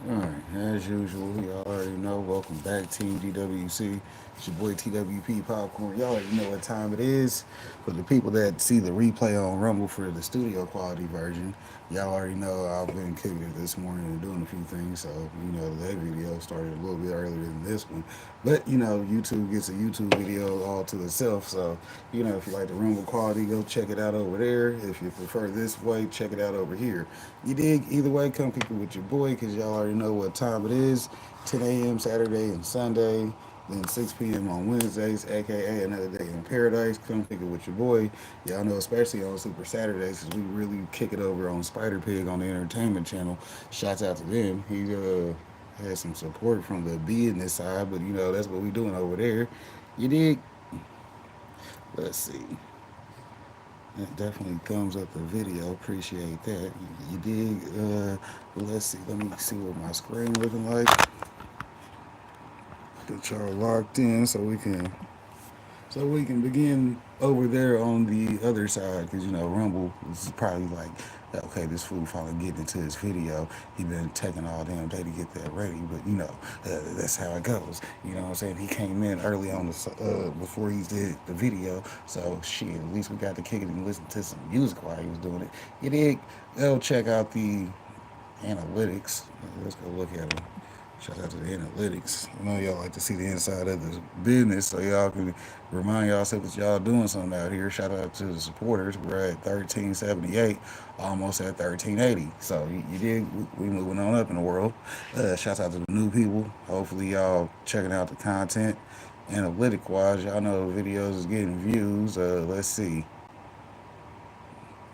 Alright, as usual, y'all already know. Welcome back, Team DWC. It's your boy TWP Popcorn. Y'all already know what time it is. For the people that see the replay on Rumble for the studio quality version, y'all already know I've been kicking it this morning and doing a few things. So, that video started a little bit earlier than this one. But, YouTube gets a YouTube video all to itself. So, if you like the Rumble quality, go check it out over there. If you prefer this way, check it out over here. You dig? Either way, come kick it with your boy because y'all already know what time it is. 10 a.m. Saturday and Sunday. Then 6 p.m. on Wednesdays, aka another day in paradise. Come kick it with your boy. Y'all know, especially on Super Saturdays, because we really kick it over on Spider Pig on the entertainment channel. Shouts out to them. He had some support from the business side, but that's what we doing over there. You dig? Let's see. That definitely thumbs up the video. Appreciate that. You dig? Let's see. Let me see what my screen looking like. Get y'all locked in so we can begin over there on the other side because Rumble is probably like, okay, this fool finally getting into his video. He been taking all damn day to get that ready, but that's how it goes. You know what I'm saying? He came in early on the before he did the video, so shit. At least we got to kick it and listen to some music while he was doing it. You dig? Go check out the analytics. Let's go look at them. Shout out to the analytics. I know y'all like to see the inside of the business, so y'all can remind yourself that y'all doing something out here. Shout out to the supporters. We're at 1378, almost at 1380. So you did. We moving on up in the world. Shout out to the new people. Hopefully y'all checking out the content. Analytic wise, y'all know the videos is getting views. Let's see.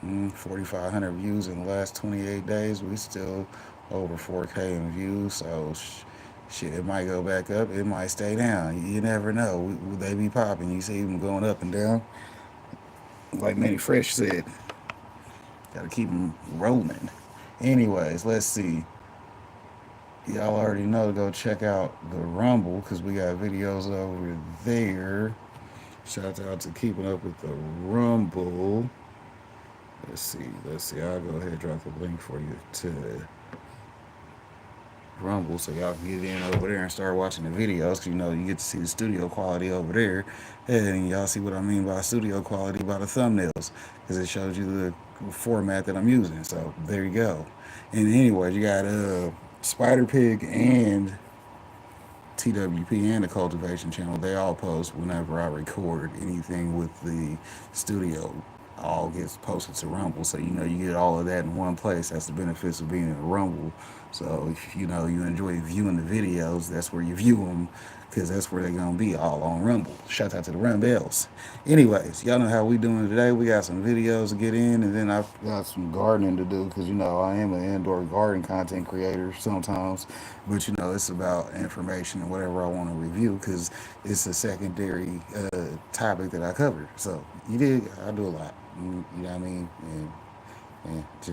4,500 views in the last 28 days. We still over 4K in views. So shit, it might go back up. It might stay down. You never know. They be popping. You see them going up and down. Like Manny Fresh said, gotta keep them rolling. Anyways, let's see. Y'all already know to go check out the Rumble because we got videos over there. Shout out to keeping up with the Rumble. Let's see. Let's see. I'll go ahead and drop the link for you to Rumble so y'all can get in over there and start watching the videos. Cause you get to see the studio quality over there, and y'all see what I mean by studio quality by the thumbnails, because it shows you the format that I'm using. So there you go. And anyway, you got Spider Pig and TWP and the Cultivation channel. They all post whenever I record anything with the studio. All gets posted to Rumble, so you get all of that in one place. That's the benefits of being in a Rumble. So if you enjoy viewing the videos, that's where you view them, because that's where they're gonna be all on Rumble. Shout out to the Rumbles. Anyways, y'all know how we doing today. We got some videos to get in, and then I've got some gardening to do because I am an indoor garden content creator sometimes. But it's about information and whatever I want to review because it's a secondary topic that I cover. So I do a lot. You know what I mean? And just